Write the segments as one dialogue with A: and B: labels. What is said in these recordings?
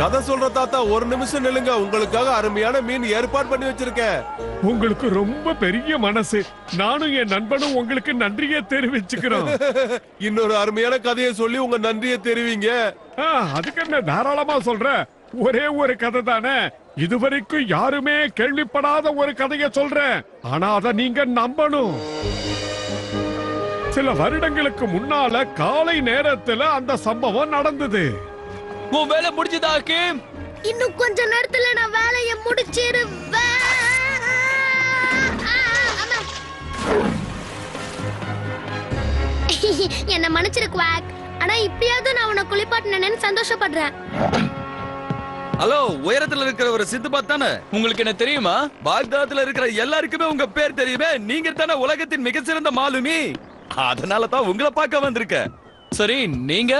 A: கதை சொல்ற தாத்தா, ஒரு நிமிஷம் நில்லுங்க. உங்களுக்காக அருமையான மீன் ஏற்பாடு பண்ணி வச்சிருக்கேன்.
B: உங்களுக்கு ரொம்ப பெரிய மனசு. நானும் என் நண்பனும் உங்களுக்கு நன்றியை தெரிவிச்சுக்கிறோம்.
A: இன்னொரு அருமையான கதையை சொல்லி உங்க நன்றியை தெரிவிங்க.
B: அதுக்கு என்ன, தாராளமா சொல்ற. ஒரே ஒரு கதை தானே, இதுவரைக்கும் யாருமே கேள்விப்படாத ஒரு கதையை சொல்றேன். ஆனா அத நீங்க நம்பணும். சில வருடங்களுக்கு முன்னால காலை நேரத்துல அந்த சம்பவம் நடந்தது.
C: உன் வேலை முடிஞ்சதா ஹக்கீம்?
D: இன்னும் கொஞ்ச நேரத்துல நான் வேலையை முடிச்சிருவேன். என்ன மன்னிச்சிரு குவாக். ஆனா இப்பயாவது நான் உன்னை குளிப்பாட்டினேன்னு சந்தோஷப்படுறேன்.
C: ஹலோ, உயரத்துல இருக்கிற ஒரு சித்துபாத் தானே? உங்களுக்கு என்ன தெரியுமா? பாக்தாத்ல இருக்கிற எல்லாருக்குமே உங்க பேர் தெரியுமே. நீங்க தானே உலகத்தின் மிக சிறந்த மாலுமி. அதனால தான் உங்களை பார்க்க வந்திருக்கேன். சரி, நீங்க?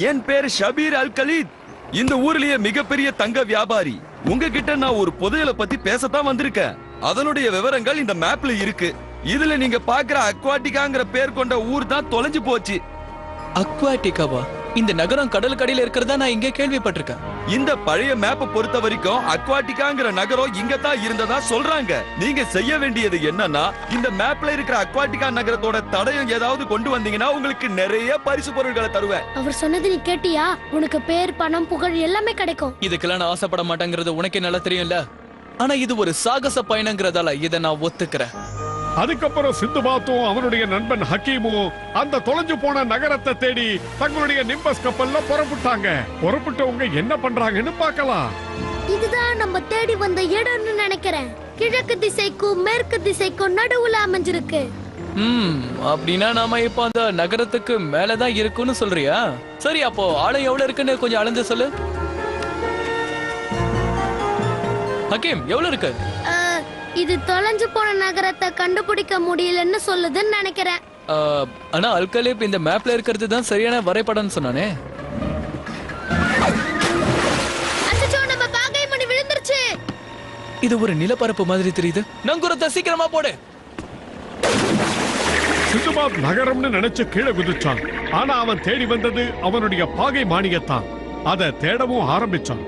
C: என் பேர் ஷபீர் அல் கலீத். இந்த ஊர்லயே மிகப்பெரிய தங்க வியாபாரி. உங்ககிட்ட நான் ஒரு புதையலை பத்தி பேசத்தான் வந்திருக்கேன். அதனுடைய விவரங்கள் இந்த மேப்ல இருக்கு. இதுல நீங்க பாக்குற அக்வாட்டிகாங்கிற பேர் கொண்ட ஊர் தான் தொலைஞ்சு போச்சு. அக்வாட்டிகாவா? இந்த நகரம் கடலுக்கு அடியில இருக்கிறதா நான் இங்க கேள்விப்பட்டிருக்கேன். இந்த பழைய மேப்பை பொறுத்த வரைக்கும் அக்வாட்டிகாங்கிற நகரம் இங்க தான் இருந்ததா சொல்றாங்க. நீங்க செய்ய வேண்டியது என்னன்னா, இந்த மேப்ல இருக்கிற அக்வாட்டிகா நகரத்தோட தடயம் ஏதாவது கொண்டு வந்தீங்கன்னா உங்களுக்கு நிறைய பரிசு பொருட்களை தருவேன்.
D: அவர் சொன்னது நீ கேட்டியா? உனக்கு பேர், பணம், புகழ் எல்லாமே கிடைக்கும்.
C: இதுக்கெல்லாம் நான் ஆசைப்பட மாட்டேங்கிறது உனக்கு நல்லா தெரியும்ல. ஆனா இது ஒரு சாகச பயணங்கிறதால இதை நான் ஒத்துக்கிறேன்.
B: அதுக்கப்புறம் சிந்துபாத்தும் அவனுடைய நண்பன் ஹக்கீமும் அந்த தொலைஞ்சு போன நகரத்தை தேடி தங்களுடைய நிம்பஸ் கப்பல்ல புறப்பட்டாங்க. புறப்பட்டவங்க என்ன பண்றாங்கன்னு பார்க்கலாம்.
D: இதுதான் நம்ம தேடி வந்த இடம்னு நினைக்கிறேன். கிழக்கு திசைக்கும் மேற்கு திசைக்கும் நடுவுல அமைஞ்சிருக்கு.
C: அப்படின்னா நாம இப்ப அந்த நகரத்துக்கு மேலதான் இருக்குன்னு சொல்றியா? சரி, அப்போ ஆழம் எவ்வளவு இருக்குன்னு கொஞ்சம் அளந்து சொல்லு. ஹக்கீம், எவ்வளவு இருக்கு?
D: இது தொலைஞ்சு போன நகரத்தை கண்டுபிடிக்க முடியலன்னு சொல்லுதுன்னு நினைக்கிறேன்.
C: ஆனா அல்கலீப் இந்த மேப்ல இருக்கிறது தான் சரியான வரைபடம்னு சொன்னானே.
D: அச்சச்சோ, நம்ம பாகை மணி விழுந்துருச்சு.
C: இது ஒரு நிலப்பரப்பு மாதிரி தெரியுது. நங்கூரத்தை சீக்கிரமா போடு.
B: சிந்துபாத் நகரம்னு நினைச்சு கீழே குதிச்சான். ஆனா அவன் தேடி வந்தது அவனுடைய பாகை மாணியத்தான். அதை தேடவும் ஆரம்பிச்சான்.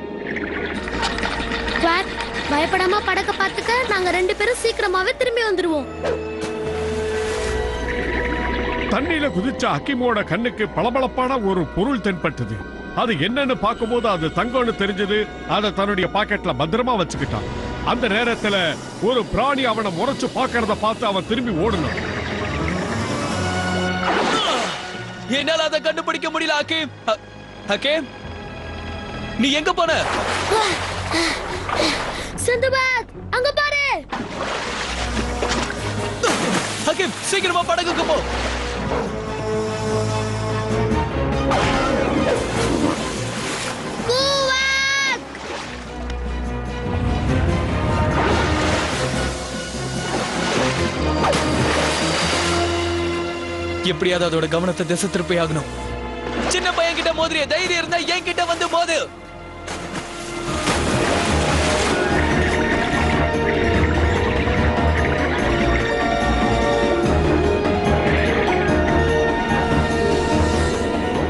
D: பயப்படாம படக்க பாத்துக்க. நாங்க 2 பேரும் சீக்கிரமாவே திரும்பி வந்துருவோம்.
B: தண்ணியில குதிச்ச ஹக்கீமோட கண்ணுக்கு பளபளப்பான ஒரு பொருள் தென்பட்டது. அது என்னன்னு பார்க்கும்போது அது தங்கம்னு தெரிஞ்சது. அதை தன்னுடைய பாக்கெட்ல பத்திரமா வச்சுக்கிட்டான். அந்த நேரத்துல ஒரு பிராணி அவனை முறைச்சு பார்க்கறத பார்த்து அவன் திரும்பி ஓடுனான்.
C: என்னால அதை கண்டுபிடிக்க முடியல ஹக்கீம். ஹக்கீம், நீ எங்க போன?
D: சிந்துபாத், அங்க பாரு.
C: ஹக்கீம், சீக்கிரமா படகுக்கு போ. எப்படியாவது அதோட கவனத்தை திசை திருப்பி ஆகணும். சின்ன பையன் கிட்ட மோதிரிய தைரியம் இருந்தா என்கிட்ட வந்து மோது.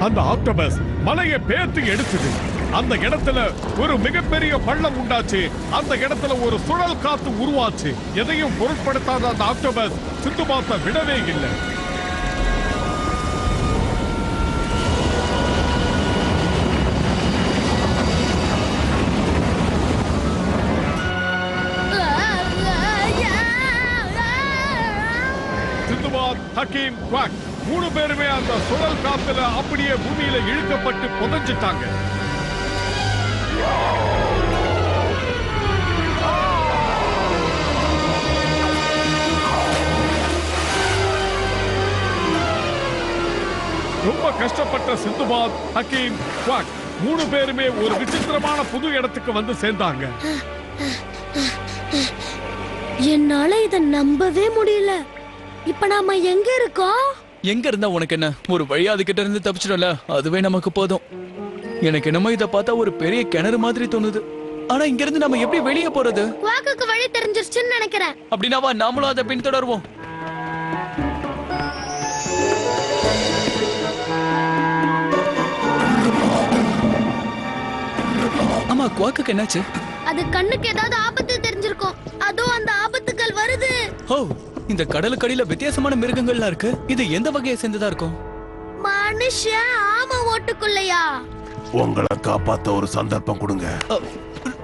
B: அந்த ஆக்டோபஸ் மலையை பேர்த்து எடுத்தது. அந்த இடத்துல ஒரு மிகப்பெரிய பள்ளம் உண்டாச்சு. அந்த இடத்துல ஒரு சுழல் காத்து உருவாச்சு. எதையும் பொருட்படுத்தாத அந்த ஆக்டோபஸ் சிந்துபாத்தை விடவே இல்லை. சிந்துபாத், ஹக்கீம், குவாக் 3 பேருமே அந்த சுழல் காத்துல அப்படியே பூமியில இழுக்கப்பட்டு புதைஞ்சிட்டாங்க. ரொம்ப கஷ்டப்பட்ட சிந்துபாத், ஹக்கீம், குவாக் 3 பேருமே ஒரு விசித்திரமான புது இடத்துக்கு வந்து சேர்ந்தாங்க.
D: என்னால இத நம்பவே முடியல. இப்ப நாம எங்க இருக்கோம்?
C: எங்க இருந்தா உனக்கு என்ன? ஒரு வழியா அதுகிட்ட இருந்து தப்பிச்சிடும்ல, அதுவே நமக்கு போதும். எனக்கு என்னமோ இத பார்த்தா ஒரு பெரிய கிணறு மாதிரி தோணுது. ஆனா இங்க இருந்து நம்ம எப்படி வெளியே போறது?
D: வாக்குக்கு வழி தெரிஞ்சிருச்சுன்னு நினைக்கிறேன்.
C: அப்படின்னா வா, நாமளும் அதை பின்தொடர்வோம். ஆமா, குவாக்குக்கு என்னாச்சு?
D: அது கண்ணுக்கு ஏதாவது ஆபத்து தெரிஞ்சிருக்கும். அதோ அந்த ஆபத்துகள் வருது.
C: ஓ, இந்த கடலுக்கடியில வித்தியாசமான மிருகங்கள்லாம் இருக்கு. இது எந்த வகையை சேர்ந்ததா இருக்கும்?
D: மனுஷன் ஆமை ஓட்டுக்குள்ளையா?
A: உங்களை காப்பாத்த ஒரு சந்தர்ப்பம் கொடுங்க.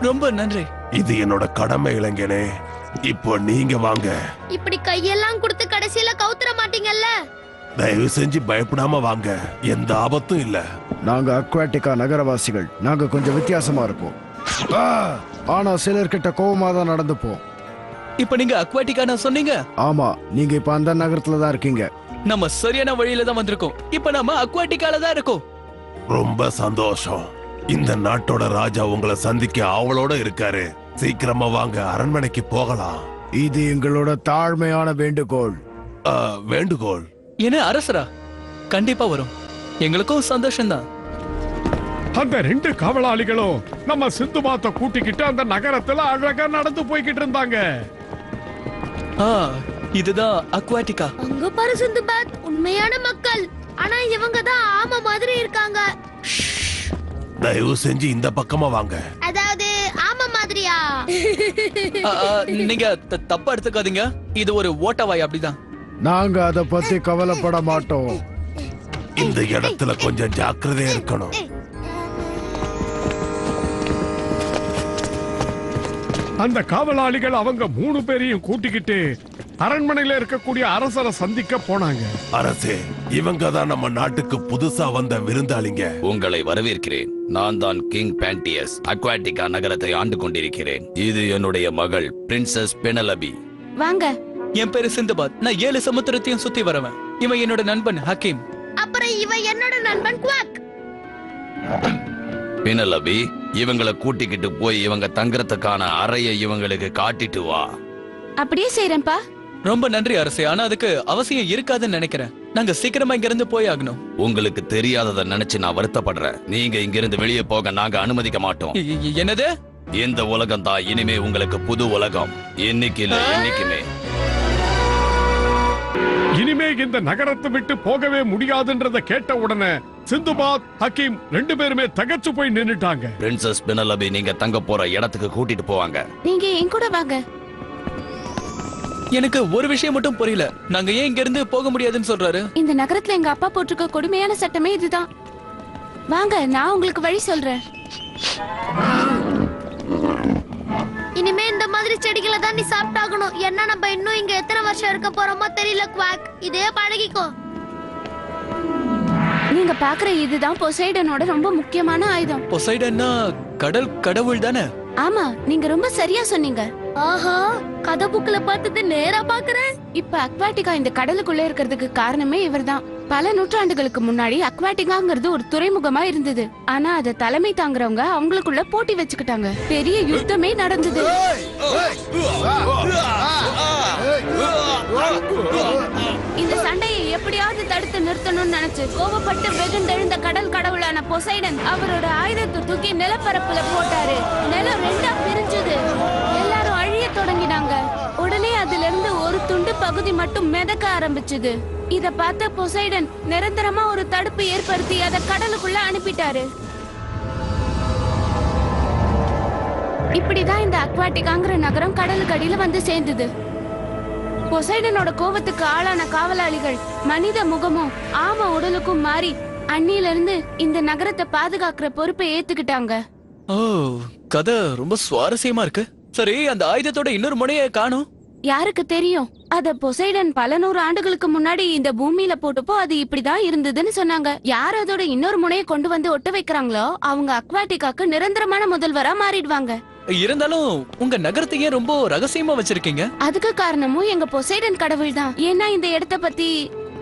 C: ரொம்ப நன்றி.
A: இது என்னோட கடமை இளைஞனே. இப்போ நீங்க வாங்க.
D: இப்படி கையெல்லாம் கொடுத்து கடைசியில கவுத்துற மாட்டீங்கல்ல?
A: தயவு செஞ்சு பயப்படாம வாங்க. எந்த ஆபத்தும் இல்ல.
E: நாங்க அக்வாட்டிகா நகரவாசிகள். நாங்க கொஞ்சம் வித்தியாசமா இருப்போம். ஆனா சிலர்கிட்ட கோவமா தான் நடந்துப்போம்.
C: இப்ப நீங்க அக்வாட்டிக்கான சொன்னீங்க?
E: ஆமா, நீங்க இப்ப அந்த நகரத்துல தான் இருக்கீங்க.
C: நம்ம சரியான வழியில தான் வந்திருக்கோம். இப்ப நம்ம அக்வாட்டிக்கால தான் இருக்கோம்.
A: ரொம்ப சந்தோஷம். இந்த நாட்டோட ராஜா உங்களை சந்திக்க ஆவலோட இருக்காரு. சீக்கிரமா வாங்க, அரண்மனைக்கு போகலாம்.
E: இது எங்களோட தாழ்மையான வேண்டுகோள்.
A: வேண்டுகோள்?
C: என்ன அரசரா? கண்டிப்பா வரும். எங்களுக்கும் சந்தோஷம்தான்.
B: அந்த 2 காவலாளிகளும் நம்ம சிந்துபாத்த கூட்டிக்கிட்டு அந்த நகரத்துல அழகா நடந்து போய்கிட்டு இருந்தாங்க.
C: இதுதான் அக்வாட்டிகா.
D: அங்க பாரு சிந்துபாத், உண்மையான மக்கள். ஆனா இவங்க தான் ஆமை மாதிரி இருக்காங்க.
A: தயவு செஞ்சு இந்த பக்கமா வாங்க.
D: அதாவது ஆமை மாதிரியா?
C: நீங்க தப்பா எடுத்துக்காதீங்க. இது ஒரு ஓட்டவாய், அப்படிதான்.
E: நாங்க அத பத்தி கவலைப்பட மாட்டோம்.
A: இந்த இடத்துல கொஞ்சம் ஜாக்கிரதையா இருக்கணும்.
B: அந்த காவலாளிகள் அவங்க 3 பேரையும் கூட்டிக்கிட்டு அரண்மனையில இருக்கக்கூடிய அரசரை சந்திக்க போனாங்க.
A: அரசே, இவங்க தான் நம்ம நாட்டுக்கு புதுசா வந்த விருந்தாளிங்க.
C: உங்களை வரவேற்கிறேன். நான் தான் கிங் பேண்டியஸ். அக்வாட்டிகா நகரத்தை ஆண்டு கொண்டிருக்கிறேன். இது என்னுடைய மகள் பிரின்சஸ் பெனலபி.
D: வாங்க.
C: என் பேரு சிந்துபாத். நான் 7 சமுத்திரத்தையும் சுத்தி வரவன். இவன் என்னோட நண்பன் ஹக்கீம்.
D: அப்புறம் இவன் என்னோட நண்பன் குவாக்.
C: பெனலபி, இவங்களை கூட்டிக்கிட்டு போய் இவங்க தங்கறதுக்கான அறையை இவங்களுக்கு காட்டிட்டு வா.
D: அப்படியே செய்றேன்ப்பா.
C: ரொம்ப நன்றி அரசே. ஆனா அதுக்கு அவசியம் இருக்காதுன்னு நினைக்கிறேன். நாங்க சீக்கிரமா இங்க இருந்து போய் ஆகணும். உங்களுக்கு தெரியாததை நினைச்சு நான் வருத்தப்படுறேன். நீங்க இங்க இருந்து வெளியே போக நாங்க அனுமதிக்க மாட்டோம். என்னது? இந்த உலகம் தான் இனிமே உங்களுக்கு புது உலகம். இன்னைக்கு இல்ல, என்னைக்குமே.
B: இனிமே இந்த நகரத்தை விட்டு போகவே முடியாதுன்றத கேட்ட உடனே சிந்துபாத், ஹக்கீம் 2 பேருமே தகச்சு போய் நின்னுட்டாங்க.
C: பிரின்சஸ் பெனலபி, நீங்க தங்க போற இடத்துக்கு கூட்டிட்டு போவாங்க.
D: நீங்க என் கூட வாங்க.
C: எனக்கு ஒரு விஷயம் மட்டும் புரியல. நாங்க ஏன் இங்க இருந்து போக முடியாதுன்னு சொல்றாரு?
F: இந்த நகரத்துல எங்க அப்பா போட்டிருக்க கொடுமையான சட்டமே இதுதான். வாங்க, நான் உங்களுக்கு வழி சொல்றேன்.
D: இனிமே இந்த மாதிரி செடிகளை தான் நீ சாப்பிட்டாகணும். ஏன்னா நம்ம இன்னும் இங்க எத்தனை வருஷம் இருக்க போறோமோ தெரியல குவாக். இதே பழகிக்கோ.
F: நீங்க பாக்குற இதுதான் பொசைடனோட ரொம்ப முக்கியமான ஆயுதம்.
C: பொசைடன்னா கடல் கடவுள் தானே?
F: ஆமா, நீங்க ரொம்ப சரியா சொன்னீங்க.
D: ஆஹா, கதை புக்ல பார்த்தது நேரா பாக்குறேன்.
F: இப்ப அக்வாட்டிகா இந்த கடலுக்குள்ள இருக்கிறதுக்கு காரணமே இவர்தான். பல நூற்றாண்டுகளுக்கு முன்னாடி அக்வாட்டிகாங்கிறது ஒரு துறைமுகமா இருந்தது. ஆனா அதை தலைமை தாங்குறவங்க அவங்களுக்குள்ள போட்டி வச்சுக்கிட்டாங்க. பெரிய யுத்தமே நடந்தது. இந்த சண்டையை எப்படியாவது தடுத்து நிறுத்தணும்னு நினைச்சு கோபப்பட்டு வெகுண்டெழுந்த கடல் கடவுளான பொசைடன் அவரோட ஆயுதத்தை தூக்கி நிலப்பரப்புல போட்டாரு. நிலம் 2ஆ பிரிஞ்சது. எல்லாரும் அழிய தொடங்கினாங்க. உடனே அதுல இருந்து ஒரு துண்டு பகுதி மட்டும் மிதக்க ஆரம்பிச்சது. இத பார்த்த பொசைடன் நிரந்தரமா ஒரு தடுப்பு ஏற்படுத்தி அத கடலுக்குள்ள அனுப்பிட்டாரு. இப்படிதான் இந்த அக்வாட்டிகாங்கிற நகரம் கடலுக்கு அடியில வந்து சேர்ந்தது. பொசைடனோட கோபத்துக்கு ஆளான காவலாளிகள் மனித முகமும் ஆம உடலுக்கும் மாறி அன்னில இருந்து இந்த நகரத்தை பாதுகாக்கிற பொறுப்பை ஏத்துக்கிட்டாங்க.
C: ஓ, கதை ரொம்ப சுவாரஸ்யமா இருக்கு. சரி, அந்த ஆயுதத்தோட இன்னொரு முனைய காணோம்.
F: யாருக்கு தெரியும்? அத பொசைடன் பல 100 ஆண்டுகளுக்கு முன்னாடி இந்த பூமியில போட்டப்போ அது இப்படிதான் இருந்ததுன்னு சொன்னாங்க. யார் அதோட இன்னொரு முனையை கொண்டு வந்து ஒட்ட வைக்கிறாங்களோ அவங்க அக்வாட்டிகாக்கு நிரந்தரமான முதல்வரா மாறிடுவாங்க.
C: இருந்தாலும் உங்க நகரத்தையே ரொம்ப ரகசியமா வச்சிருக்கீங்க.
F: அதுக்கு காரணமும் எங்க பொசைடன் கடவுள் தான். ஏன்னா இந்த இடத்த பத்தி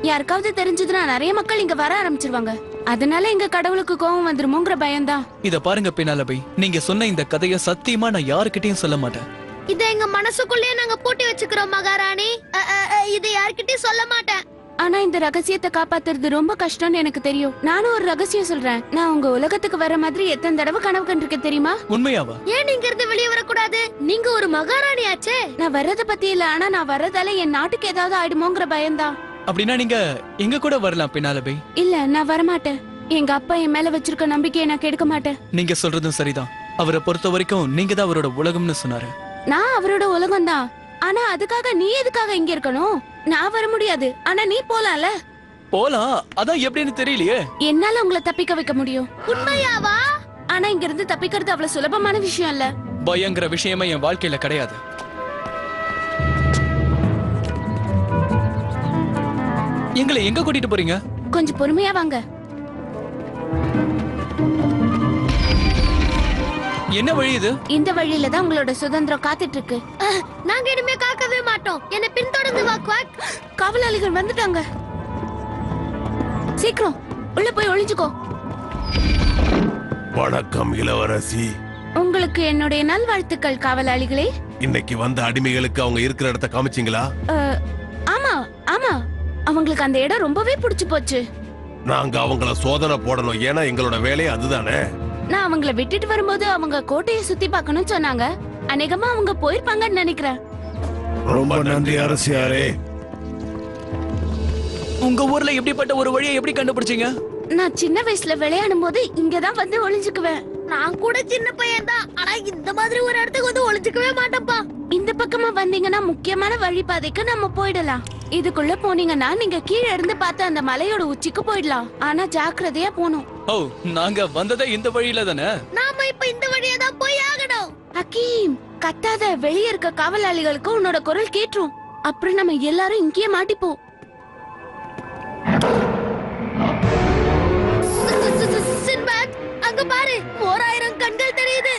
F: யாருக்காவது தெரிஞ்சதுன்னா நிறைய மக்கள் இங்க வர ஆரம்பிச்சிருவாங்க. அதனால எங்க கடவுளுக்கு கோபம் வந்துருமோங்கிற பயம்தான்.
C: இத பாருங்க பெனலபி, நீங்க சொன்ன இந்த கதைய சத்தியமா நான் யாருக்கிட்டையும் சொல்ல மாட்டேன்.
D: இத எங்க மனசுக்குள்ளேயே நாங்க பூட்டி வச்சுக்கிறோம் மகாராணி. இது யார்கிட்டயும் சொல்ல மாட்டேன்.
F: ஆனா இந்த ரகசியத்தை காப்பாத்துறது ரொம்ப கஷ்டம்னு எனக்கு தெரியும். நானும் ஒரு ரகசியம் சொல்றேன். நான் உங்க உலகத்துக்கு வர மாதிரி எத்தனை தடவை கனவு கண்டிருக்கேன் தெரியுமா?
C: உண்மையாவா?
D: ஏன் நீங்க இருந்து வெளியே வரக்கூடாது? நீங்க ஒரு மகாராணி ஆச்சே.
F: நான் வர்றத பத்தி இல்ல, ஆனா நான் வர்றதால என் நாட்டுக்கு ஏதாவது ஆயிடுமோங்கிற பயம்தான்.
C: அப்படின்னா நீங்க எங்க கூட வரலாம் பெனலபி.
F: இல்ல, நான் வரமாட்டேன். எங்க அப்பா என் மேல வச்சிருக்க நம்பிக்கையை நான் கெடுக்க மாட்டேன்.
C: நீங்க சொல்றதும் சரிதான். அவரை பொறுத்த வரைக்கும் நீங்க தான் அவரோட உலகம்னு சொன்னாரு.
F: நான் அவரோட உலகம் தான். ஆனா அதுக்காக நீ எதுக்காக இங்க இருக்கணும்? நான் வர முடியாது, ஆனா நீ போலாம்ல.
C: போலாம், அதான் எப்படின்னு தெரியலையே.
F: என்னால உங்களை தப்பிக்க வைக்க முடியும்.
D: உண்மையாவா?
F: ஆனா இங்க இருந்து தப்பிக்கிறது அவ்வளவு சுலபமான விஷயம் இல்ல.
C: பயங்கர விஷயமே என் வாழ்க்கையில கிடையாது. எங்களை எங்க கூட்டிட்டு போறீங்க?
F: கொஞ்சம் பொறுமையா வாங்க.
C: என்ன வழி இது?
F: இந்த வழியில தான் உங்களோட சுதந்திரம் காத்துட்டு இருக்கு.
D: நாங்க இனிமே காக்கவே மாட்டோம். என்ன பின்தொடர்ந்து வா குவாக்.
F: காவலாளிகள் வந்துட்டாங்க. சீக்கிரம் உள்ள போய் ஒளிஞ்சுக்கோ.
A: வணக்கம் இளவரசி.
F: உங்களுக்கு என்னுடைய நல்வாழ்த்துக்கள் காவலாளிகளே.
A: இன்னைக்கு வந்த அடிமைகளுக்கு அவங்க இருக்கிற இடத்த காமிச்சீங்களா?
F: ஆமா ஆமா, அவங்களுக்கு அந்த இடம் ரொம்பவே பிடிச்சு போச்சு.
A: நாங்க அவங்கள சோதனை போடணும், ஏன்னா எங்களோட வேலையே அதுதானே.
F: நான் அவங்கள விட்டுட்டு வரும்போது அவங்க கோட்டையை சுத்தி பார்க்கணும்னு சொன்னாங்க. அநேகமா அவங்க போயிருப்பாங்கன்னு நினைக்கிறேன்.
E: ரொம்ப நன்றி அரசியாரே.
C: உங்க ஊர்ல எப்படிப்பட்ட ஒரு வழியை எப்படி கண்டுபிடிச்சீங்க?
F: நான் சின்ன வயசுல விளையாடும் போது இங்கதான் வந்து ஒளிஞ்சுக்குவேன்.
D: நான் கூட சின்ன பையன் தான், ஆனா இந்த மாதிரி ஒரு இடத்துக்கு வந்து ஒளிஞ்சுக்கவே மாட்டேன்ப்பா.
F: இந்த பக்கமா வந்தீங்கன்னா முக்கியமான வழிபாதைக்கு நம்ம போயிடலாம். இதுக்குள்ள போனீங்கன்னா நீங்க கீழே இருந்து பார்த்த அந்த மலையோட உச்சிக்கு போயிடலாம். ஆனா ஜாக்கிரதையா போகணும்.
C: ஓ, நாங்க வந்ததே இந்த வழியில தானே.
D: நாம இப்ப இந்த வழியா தான் போய் ஆகணும்.
F: ஹக்கீம், கத்தாத. வெளியே இருக்க காவலாளிகளுக்கு உன்னோட குரல் கேட்டுரும். அப்புறம் நம்ம எல்லாரும் இங்கேயே மாட்டிப்போம்.
D: சின்பாத், அங்க பாரு, 1000 கண்கள் தெரியுது.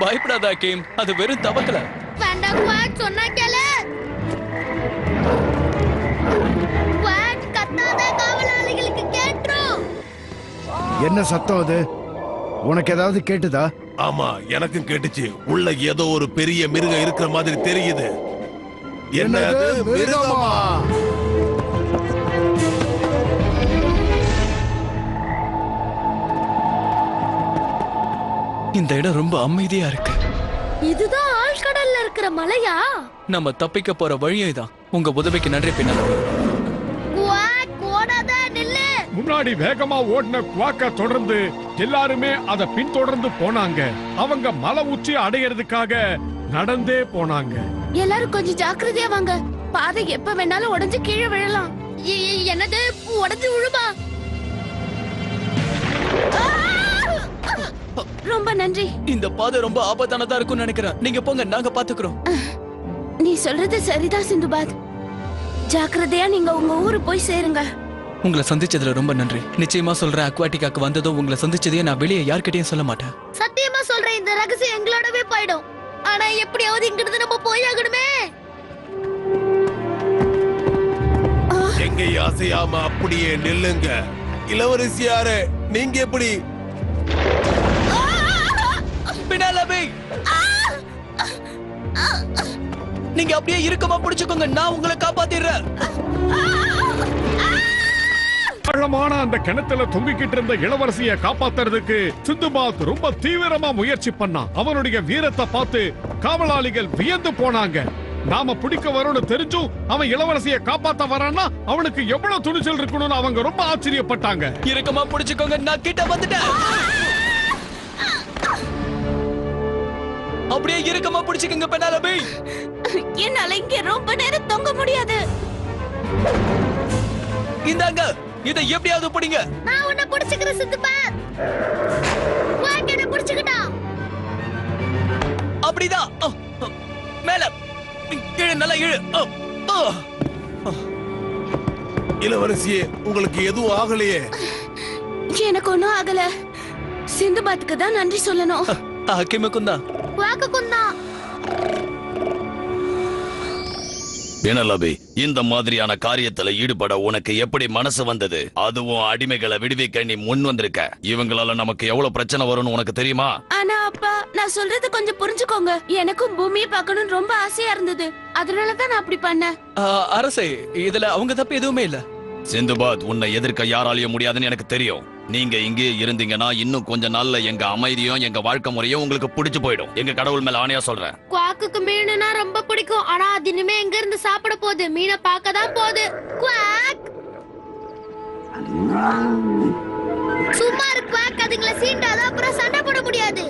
C: பயப்படாத ஹக்கீம், அது வெறும் தவக்கல.
D: வேண்டாம் குவாக், சொன்னா கேளு. குவாக், கத்தாத, காவலாளிகளுக்கு கேட்டுரும்.
E: என்ன சத்தம் அது? உனக்கு ஏதாவது கேட்டுதா?
A: ஆமா, எனக்கும் கேட்டுச்சு. உள்ள ஏதோ ஒரு பெரிய மிருகம் இருக்கிற மாதிரி தெரியுது. என்னது? மிருகமா?
C: இந்த இடம் ரொம்ப அமைதியா இருக்கு.
D: இதுதான் ஆழ்கடல்ல இருக்கிற மலையா?
C: நம்ம தப்பிக்க போற வழியும் இதான். உங்க உதவிக்கு நன்றி பின்னால.
D: குவாக், ஓடாத, நில்லு.
B: முன்னாடி வேகமா ஓடின குவாக்க தொடர்ந்து எல்லாருமே அத பின்தொடர்ந்து போனாங்க. அவங்க மலை உச்சி அடையிறதுக்காக நடந்தே போனாங்க.
F: எல்லாரும் கொஞ்சம் ஜாக்கிரதையா வாங்க. பாதை எப்ப வேணாலும் உடைஞ்சு கீழே விழலாம்.
D: என்னது? உடைஞ்சு விழுமா?
F: ரொம்ப நன்றி.
C: இந்த பாதை ரொம்ப ஆபத்தானதா இருக்கும்னு நினைக்கிறேன். நீங்க போங்க, நாங்க பாத்துக்கிறோம்.
F: நீ சொல்றது சரிதான் சிந்துபாத். ஜாக்கிரதையா நீங்க உங்க ஊரு போய் சேருங்க.
C: உங்களை சந்திச்சதுல ரொம்ப நன்றி. நிச்சயமா சொல்றேன், அக்வாட்டிக்காக்கு வந்ததும் உங்களை சந்திச்சதையே நான் வெளியே யார்கிட்டயும் சொல்ல மாட்டேன்.
D: சத்தியமா சொல்றேன், இந்த ரகசியம் எங்களோடவே போயிடும். ஆனா எப்படியாவது இங்கிருந்து நம்ம போய் ஆகணுமே.
A: எங்க அசையாம அப்படியே நில்லுங்க. இளவரசியாரே, நீங்க எப்படி?
C: பினாலபி, நீங்க அப்படியே இறுக்கமா பிடிச்சுக்கோங்க, நான் உங்களை காப்பாத்திடுறேன்.
B: ஆழமான அந்த கிணத்துல தொங்கிக்கிட்டு இருந்த இளவரசியை காப்பாத்துறதுக்கு சிந்துபாத் ரொம்ப தீவிரமா முயற்சி பண்ணான். அவனுடைய வீரத்தை பார்த்து காவலாளிகள் வியந்து போனாங்க. நாம பிடிக்க வரோன்னு தெரிஞ்சும் அவன் இளவரசியை காப்பாத்த வரான்னா அவனுக்கு எவ்வளவு துணிச்சல் இருக்கணும்னு அவங்க ரொம்ப ஆச்சரியப்பட்டாங்க.
C: இறுக்கமா பிடிச்சுக்கோங்க, நான் கிட்ட வந்துட்டேன். அப்படியே இறுக்கமா பிடிச்சுக்கோங்க பெனாலபி.
F: என்னால இங்க ரொம்ப நேரம் தொங்க முடியாது.
C: இந்தாங்க, இதை எப்படியாவது பிடிங்க.
D: நான் உன்னை பிடிச்சுக்கிறேன் சிந்துபாத். குவாக் என்ன பிடிச்சுக்கிட்டான்.
C: அப்படிதான். மேல கீழே நல்லா இழு.
A: இளவரசியே, உங்களுக்கு எதுவும் ஆகலையே?
F: எனக்கு ஒண்ணும் ஆகல. சிந்துபாத்துக்கு தான் நன்றி சொல்லணும்.
C: ஹக்கீமுக்கும் தான்.
D: குவாக்குக்கும் தான்.
G: பெனலபி, இந்த மாதிரியான காரியத்துல ஈடுபட உனக்கு எப்படி மனசு வந்தது? அதுவும் அடிமைகளை விடுவிக்க நீ முன் வந்திருக்க. இவங்களால நமக்கு எவ்வளவு பிரச்சனை வரும்னு உனக்கு தெரியுமா?
F: ஆனா அப்பா, நான் சொல்றது கொஞ்சம் புரிஞ்சுக்கோங்க. எனக்கும் பூமியை பார்க்கணும்னு ரொம்ப ஆசையா இருந்தது. அதனாலதான் நான் அப்படி பண்ணேன்.
C: அரசே, இதுல அவங்க தப்பு எதுவுமே இல்ல.
G: சிந்துபாத், உன்னை எதிர்க்க யாராலையும் முடியாதுன்னு எனக்கு தெரியும். நீங்க இங்கே இருந்தீங்கன்னா இன்னும் கொஞ்ச நாள்ல எங்க அமைதியும் எங்க வாழ்க்கை முறையும் உங்களுக்கு பிடிச்சு போயிடும். எங்க கடவுள் மேல ஆணையா சொல்றேன்.
D: குவாக்குக்கு மீனுனா ரொம்ப பிடிக்கும். ஆனா அது இனிமே எங்க இருந்து சாப்பிட போகுது? மீனை பார்க்க தான் போகுது. குவாக், சும்மா இரு குவாக். அதுங்களை சீண்டாத, அப்புறம் சண்டை போட முடியாது.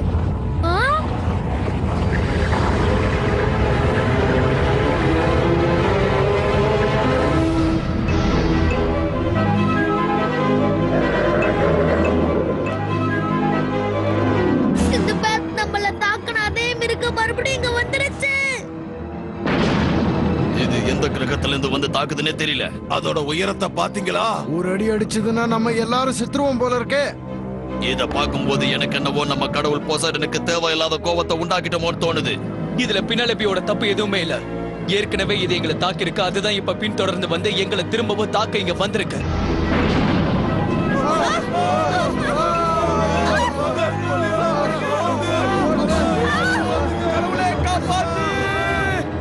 D: ஆ? நம்மள தாக்குன அதே மிருகம் மறுபடியும் இங்க வந்துருச்சு.
G: இது எந்த கிரகத்துல இருந்து வந்து தாக்குதுன்னே தெரியல.
A: அதோட உயரத்தை பாத்தீங்களா?
E: ஒரு அடி அடிச்சதுன்னா நம்ம எல்லாரும் செத்துருவோம் போல இருக்கே.
G: இத பாக்கும்போது எனக்கு என்னவோ நம்ம கடவுள் போசைடனுக்கு தேவையில்லாத கோபத்தை உண்டாக்கிட்டோமோன்னு தோணுது.
C: இதுல பினாலபியோட தப்பு எதுவுமே இல்ல. ஏற்கனவே இது எங்களை தாக்கிருக்கு. அதுதான் இப்ப பின்தொடர்ந்து வந்து எங்களை திரும்பவும் தாக்க இங்க வந்திருக்கு.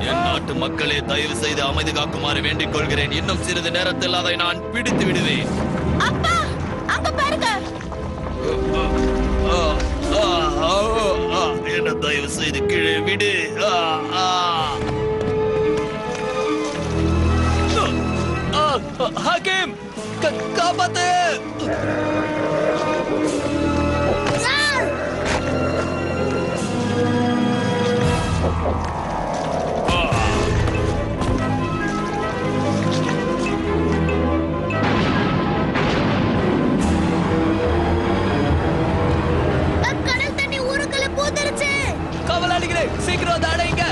G: என் நாட்டு மக்களே, தயவு செய்து அமைதி காக்குமாறு வேண்டிக் கொள்கிறேன். இன்னும் சிறிது நேரத்தில் அதை நான் பிடித்து விடுவேன்.
F: அப்பா அங்க பாருங்க.
G: என்ன தயவு செய்து கீழே விடு.
C: ஹாக்கிம், காப்பாத்து.
D: கடல் தண்ணி ஊருக்குள்ள பூந்துருச்சு.
C: காவலாளிகளே, சீக்கிரம் அதை அடைங்க.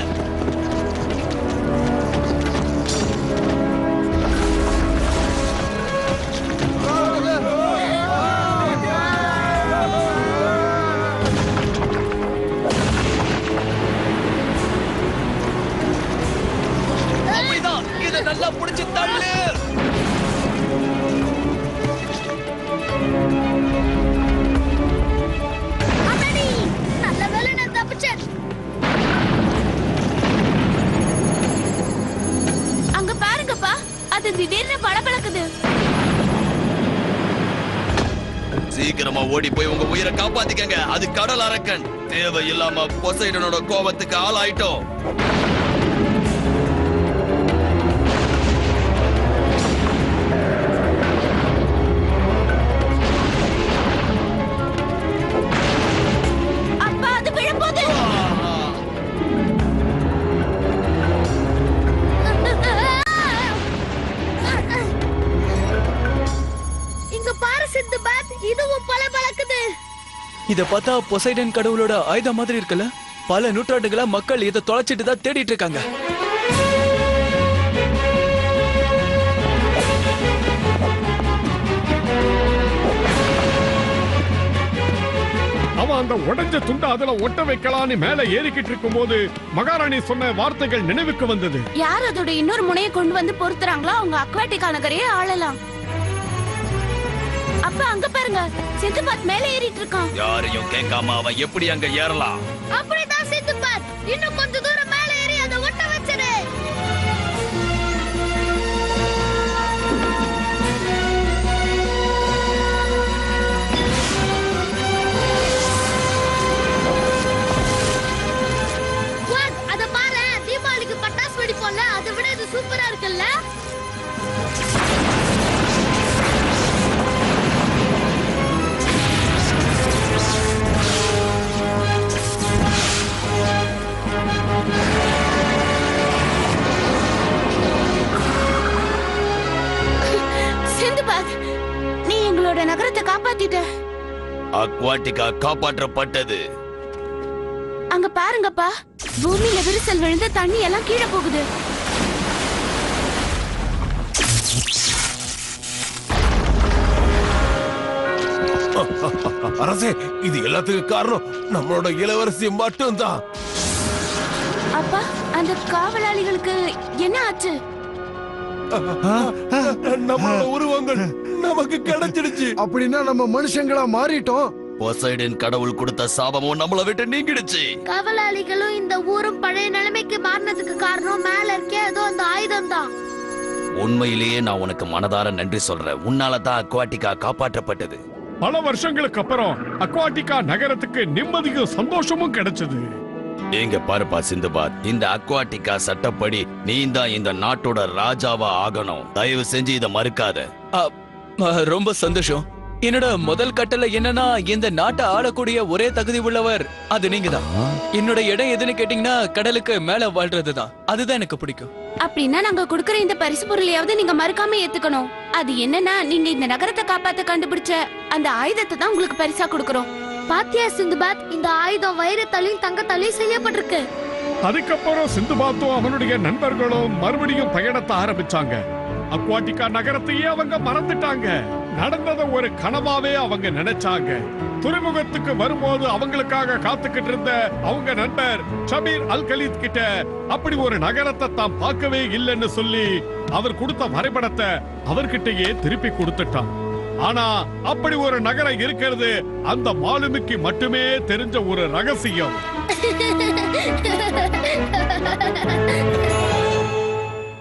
C: அப்படிதான், இதை நல்லா புடிச்சு தள்ளு.
D: அடடி, நல்ல வேளை நான் தப்பிச்சேன்.
F: அங்க பாருங்கப்பா, அது திடீர்னு பளபளக்குது.
G: சீக்கிரமா ஓடி போய் உங்க உயிரை காப்பாத்திக்கங்க. அது கடல் அரக்கன். தேவையில்லாம பொசைடனோட கோபத்துக்கு ஆளாயிட்டோம்.
F: அப்பா அது விழப்போகுது.
D: இங்க பாரு சிந்துபாத், இதுவும் பளபளக்குது.
C: இத பார்த்தா பொசைடன் கடவுளோட ஆயுதம் மாதிரி இருக்குல்ல. பல நூற்றாண்டுகளா மக்கள் இதை தொலைச்சிட்டு தான் தேடிட்டு இருக்காங்க.
B: அவன் அந்த உடைஞ்ச துண்டை அதுல ஒட்ட வைக்கலான்னு மேல ஏறிக்கிட்டு இருக்கும் போது மகாராணி சொன்ன வார்த்தைகள் நினைவுக்கு வந்தது.
F: யார் அதோட இன்னொரு முனையை கொண்டு வந்து பொறுத்துறாங்களோ அவங்க அக்வாட்டிகா நகரையே ஆளலாம். அப்பா அங்க பாருங்க, சிந்துபாத் மேலே ஏறிட்டு இருக்கான்.
G: யாரையும் கேட்காம அவன் எப்படி அங்க ஏறலாம்?
D: அப்படிதான் சிந்துபாத், இன்னும் கொஞ்ச தூரம் மேல ஏறி அதை ஒட்ட வச்சிரு. வாட், அத பாரு, தீபாவளிக்கு பட்டாசு வெடிப்போம்ல, அதை விட இது சூப்பரா இருக்குல்ல.
F: சிந்துபாத், நீ எங்களோட நகரத்தை காப்பாத்திட்ட.
G: அக்வாட்டிகா காப்பாற்றப்பட்டது.
F: அங்க பாருங்கப்பா, பூமியில விரிசல் விழுந்து தண்ணி எல்லாம் கீழே போகுது.
A: அரசே, இது எல்லாத்துக்கும் காரணம் நம்மளோட இளவரசி மட்டும்தான்.
F: அப்பா, அந்த காவலாளிகளுக்கு என்ன ஆச்சு?
A: நம்மளோட உருவங்கள் நமக்கு கிடைச்சிடுச்சு.
E: அப்படின்னா நம்ம மனுஷங்களா மாறிட்டோம்.
G: பொசைடன் கடவுள் கொடுத்த சாபமும் நம்மள விட்டு நீங்கிடுச்சு.
D: காவலாளிகளும் இந்த ஊரும் பழைய நிலைமைக்கு மாறினதுக்கு காரணம் மேல இருக்கே அதோ அந்த ஆயுதம் தான்.
G: உண்மையிலேயே நான் உனக்கு மனதார நன்றி சொல்றேன். உன்னால தான் அக்வாட்டிகா காப்பாற்றப்பட்டது.
B: பல வருஷங்களுக்கு அப்புறம் அக்வாட்டிகா நகரத்துக்கு நிம்மதியும் சந்தோஷமும் கிடைச்சது.
G: இங்க பாருப்பா சிந்துபாத், இந்த அக்வாட்டிகா சட்டப்படி நீ தான் இந்த நாட்டோட ராஜாவா ஆகணும். தயவு செஞ்சு இத மறுக்காத.
C: ரொம்ப சந்தோஷம். என்னோட முதல் கட்டளை என்னன்னா, இந்த நாட்டை ஆளக்கூடிய ஒரே தகுதி உள்ளவர் அது நீங்க தான். என்னோட இடம் எதுன்னு கேட்டீங்கன்னா, கடலுக்கு மேல வாழ்றதுதான். அதுதான் எனக்கு பிடிக்கும்.
F: அப்படின்னா நாங்க கொடுக்கற இந்த பரிசு பொருளையாவது நீங்க மறக்காம ஏத்துக்கணும். அது என்னன்னா, நீங்க இந்த நகரத்தை காப்பாத்த கண்டுபிடிச்ச அந்த ஆயுதத்தை தான் உங்களுக்கு பரிசா கொடுக்கறோம்.
D: பாத்தியா சிந்துபாத், இந்த ஆயுதம் வைரத்தாலையும் தங்கத்தாலையும் செய்யப்பட்டிருக்கு.
B: அதுக்கப்புறம் சிந்துபாத்தும் அவனுடைய நண்பர்களும் மறுபடியும் பயணத்தை ஆரம்பிச்சாங்க. அக்வாட்டிகா நகரத்தையே அவங்க மறந்துட்டாங்க. நடந்தத ஒரு கனவாவே அவங்க நினைச்சாங்க. துறைமுகத்துக்கு வரும்போது அவங்களுக்காக காத்துக்கிட்டு இருந்த அவங்க நண்பர் ஷபீர் அல் கலீத் கிட்ட அப்படி ஒரு நகரத்தை தாம் பார்க்கவே இல்லைன்னு சொல்லி அவர் கொடுத்த வரைபடத்தை அவர்கிட்டயே திருப்பி கொடுத்துட்டான். ஆனா அப்படி ஒரு நகரம் இருக்கிறது அந்த மாலுமிக்கு மட்டுமே தெரிஞ்ச ஒரு ரகசியம்.